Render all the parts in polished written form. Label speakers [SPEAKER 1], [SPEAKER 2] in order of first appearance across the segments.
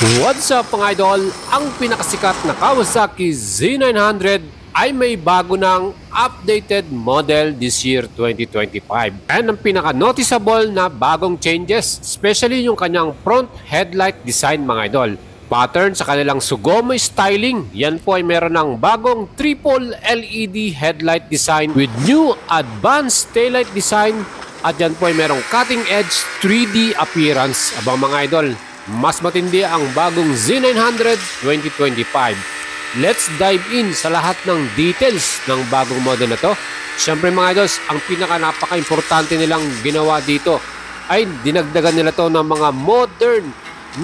[SPEAKER 1] What's up mga idol? Ang pinakasikat na Kawasaki Z900 ay may bago ng updated model this year 2025. And ang pinaka-noticeable na bagong changes, especially yung kanyang front headlight design mga idol. Pattern sa kanilang Sugamo styling, yan po ay meron ng bagong triple LED headlight design with new advanced taillight design at yan po ay merong cutting edge 3D appearance. Abang mga idol, mas matindi ang bagong Z900 2025. Let's dive in sa lahat ng details ng bagong model na to. Siyempre mga idols, ang napaka-importante nilang ginawa dito ay dinagdagan nila to ng mga modern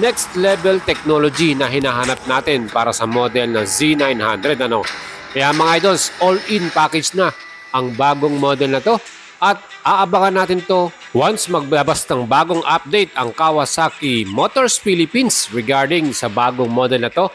[SPEAKER 1] next level technology na hinahanap natin para sa model na Z900. Kaya mga idols, all-in package na ang bagong model na to. At aabangan natin to once maglabas ng bagong update ang Kawasaki Motors Philippines regarding sa bagong model na to,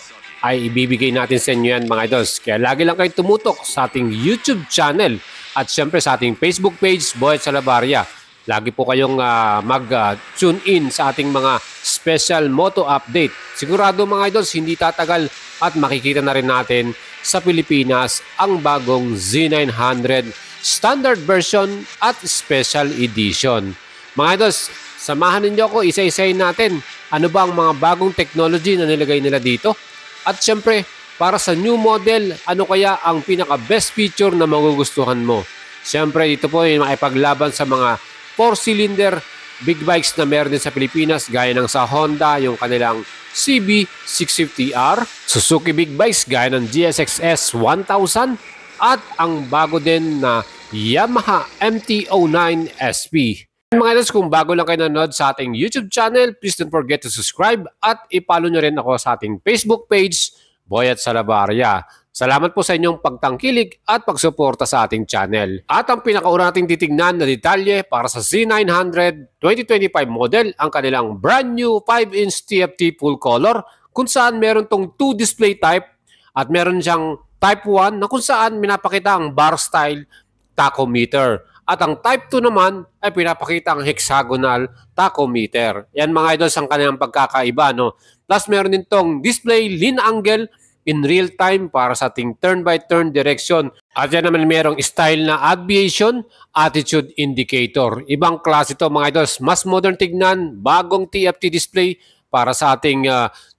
[SPEAKER 1] ay ibibigay natin sa inyo yan mga idols. Kaya lagi lang kayo tumutok sa ating YouTube channel at syempre sa ating Facebook page, Boyet Salabarria. Lagi po kayong mag-tune in sa ating mga special moto update. Sigurado mga idols, hindi tatagal at makikita na rin natin sa Pilipinas ang bagong Z900 standard version at special edition. Mga idols, samahan ninyo ako, isa-isayin natin ano ba ang mga bagong technology na nilagay nila dito. At syempre, para sa new model, ano kaya ang pinaka-best feature na magugustuhan mo? Syempre, ito po ay maipaglaban sa mga 4-cylinder big bikes na meron din sa Pilipinas, gaya ng sa Honda, yung kanilang CB650R, Suzuki big bikes gaya ng GSX-S 1000, at ang bago din na Yamaha MT-09 SP. Mga idols, kung bago lang kayo nanonood sa ating YouTube channel, please don't forget to subscribe at i-follow nyo rin ako sa ating Facebook page, Boyet Salabarria. Salamat po sa inyong pagtangkilik at pagsuporta sa ating channel. At ang pinakauna nating titignan na detalye para sa Z900 2025 model, ang kanilang brand new 5-inch TFT full color, kung saan meron tong 2 display type at meron siyang type 1 na kung saan minapakita ang bar style tachometer. At ang type 2 naman ay pinapakita ang hexagonal tachometer. Yan mga idols ang kanilang pagkakaiba. Plus meron din tong display lean angle in real time para sa ating turn by turn direction. At yan naman merong style na aviation attitude indicator. Ibang klase ito mga idols. Mas modern tignan, bagong TFT display para sa ating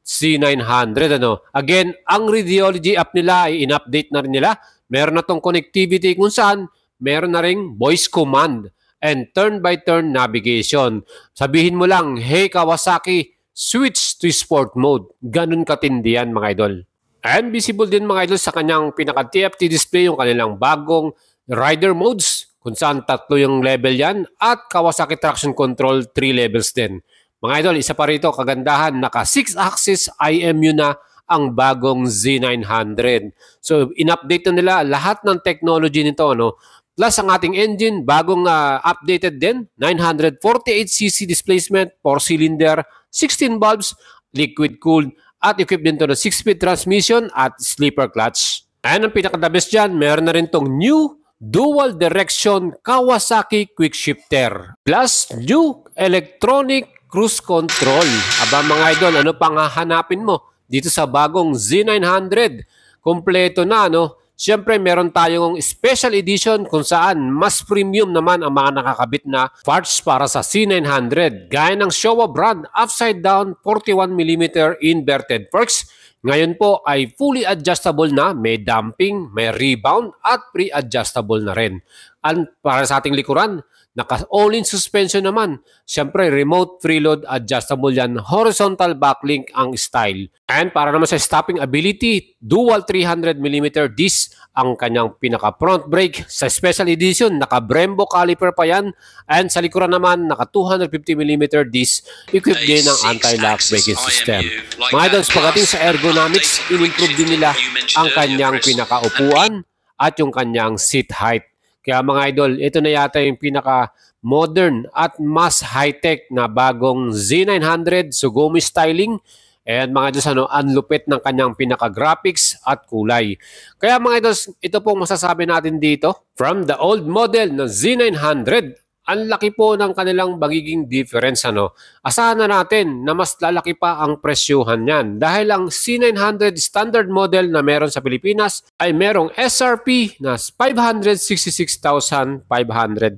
[SPEAKER 1] Z900. Again, ang radiology app nila ay in-update na rin nila. Meron na tong connectivity kung saan meron na ring voice command and turn-by-turn navigation. Sabihin mo lang, hey Kawasaki, switch to sport mode. Ganun katindi yan mga idol. And visible din mga idol sa kanyang pinaka-TFT display yung kanilang bagong rider modes, kung saan 3 yung level yan, at Kawasaki Traction Control 3 levels din. Mga idol, isa pa rito kagandahan, naka 6-axis IMU na ang bagong Z900. So, in-update na nila lahat ng technology nito, Plus, ang ating engine, bagong updated din, 948cc displacement, 4-cylinder, 16 valves, liquid-cooled, at equipped din to ng 6-speed transmission at sleeper clutch. And ang pinaka-the best dyan, meron na rin tong new dual direction Kawasaki quick shifter. Plus, new electronic cruise control. Aba mga idol, ano pang hahanapin mo dito sa bagong Z900? Kompleto na, Siyempre, meron tayong special edition kung saan mas premium naman ang mga nakakabit na parts para sa Z900. Gaya ng Showa brand, upside down 41mm inverted forks. Ngayon po ay fully adjustable na, may damping, may rebound at pre-adjustable na rin. At para sa ating likuran, naka-all-in suspension naman. Siyempre, remote preload adjustable yan. Horizontal backlink ang style. And para naman sa stopping ability, dual 300mm disc ang kanyang pinaka-front brake. Sa special edition, naka-Brembo caliper pa yan. And sa likuran naman, naka-250mm disc. Equipped din ng anti-lock braking system. Mga idols, pagdating sa ergonomics, in-improve din nila ang kanyang pinaka-upuan at yung kanyang seat height. Kaya mga idol, ito na yata yung pinaka-modern at mas high-tech na bagong Z900 Sugamo styling. And mga idols, ang lupit ng kanyang pinaka-graphics at kulay. Kaya mga idols, ito pong masasabi natin dito. From the old model na Z900, ang laki po ng kanilang magiging difference. Asahan na natin na mas lalaki pa ang presyuhan niyan dahil ang C900 standard model na meron sa Pilipinas ay merong SRP na 566,500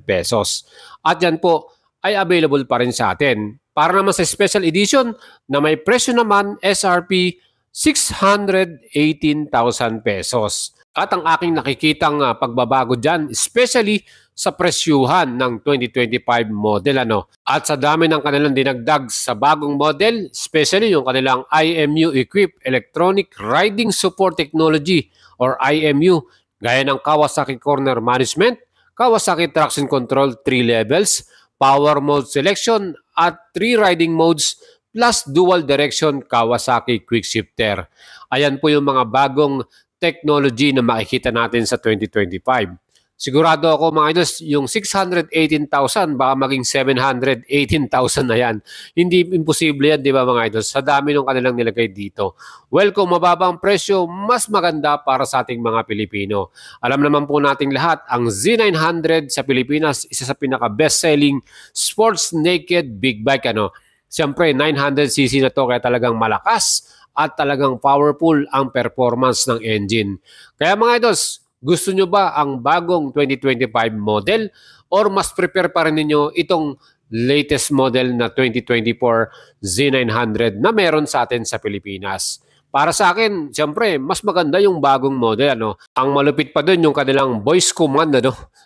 [SPEAKER 1] pesos. At yan po ay available pa rin sa atin. Para naman sa special edition na may presyo naman SRP 618,000 pesos. At ang aking nakikitang pagbabago dyan, especially sa presyuhan ng 2025 model. At sa dami ng kanilang dinagdag sa bagong model, especially yung kanilang IMU-equipped Electronic Riding Support Technology or IMU, gaya ng Kawasaki Corner Management, Kawasaki Traction Control 3 levels, Power Mode Selection at 3 riding modes plus dual direction Kawasaki Quick Shifter. Ayan po yung mga bagong technology na makikita natin sa 2025. Sigurado ako mga idols, yung 618,000 baka maging 718,000 na yan. Hindi imposible yan, di ba mga idols? Sa dami ng kanilang nilagay dito. Well, kung mababang presyo, mas maganda para sa ating mga Pilipino. Alam naman po nating lahat, ang Z900 sa Pilipinas, isa sa pinaka-best-selling sports naked big bike. Siyempre, 900cc na to kaya talagang malakas at talagang powerful ang performance ng engine. Kaya mga idols, gusto nyo ba ang bagong 2025 model or mas prepare pa rin ninyo itong latest model na 2024 Z900 na meron sa atin sa Pilipinas? Para sa akin, siyempre, mas maganda yung bagong model. Ang malupit pa dun yung kanilang voice command.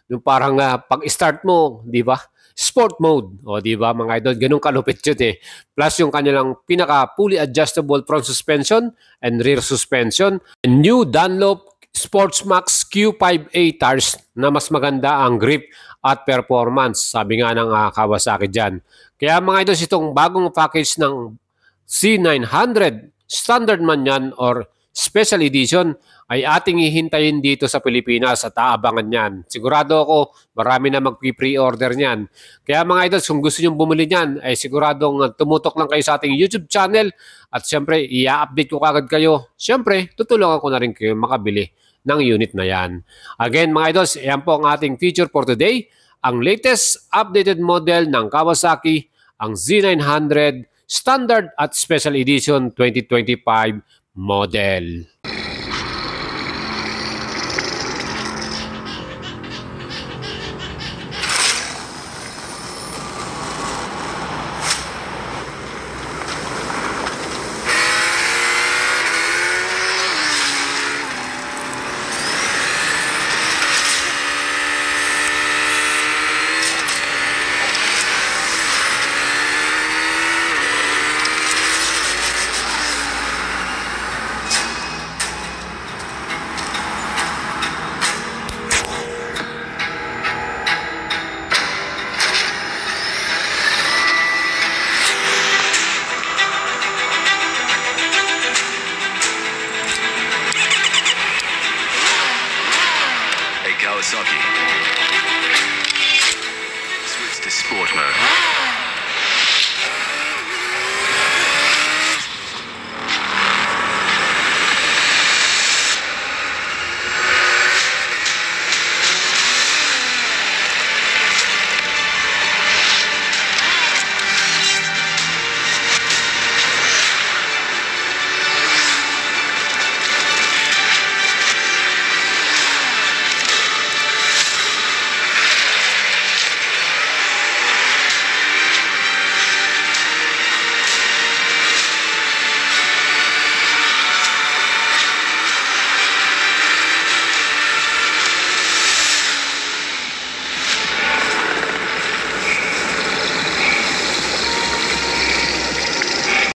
[SPEAKER 1] Yung parang pag-start mo, di ba? Sport mode. O di ba mga idol, ganun kalupit yun eh. Plus yung kanilang pinaka fully adjustable front suspension and rear suspension. New Dunlop Sportsmax Q5A tires na mas maganda ang grip at performance, sabi nga ng Kawasaki dyan. Kaya mga idol, itong bagong package ng C900, standard man yan or special edition, ay ating hihintayin dito sa Pilipinas at aabangan yan. Sigurado ako marami na mag-pre-order niyan. Kaya mga idol, kung gusto nyo bumili niyan, ay siguradong tumutok lang kayo sa ating YouTube channel at siyempre, i-update ko kagad kayo. Siyempre, tutulungan ko na rin kayo makabili ng unit na yan. Again mga idols, yan po ang ating feature for today. Ang latest updated model ng Kawasaki, ang Z900 Standard at Special Edition 2025 model.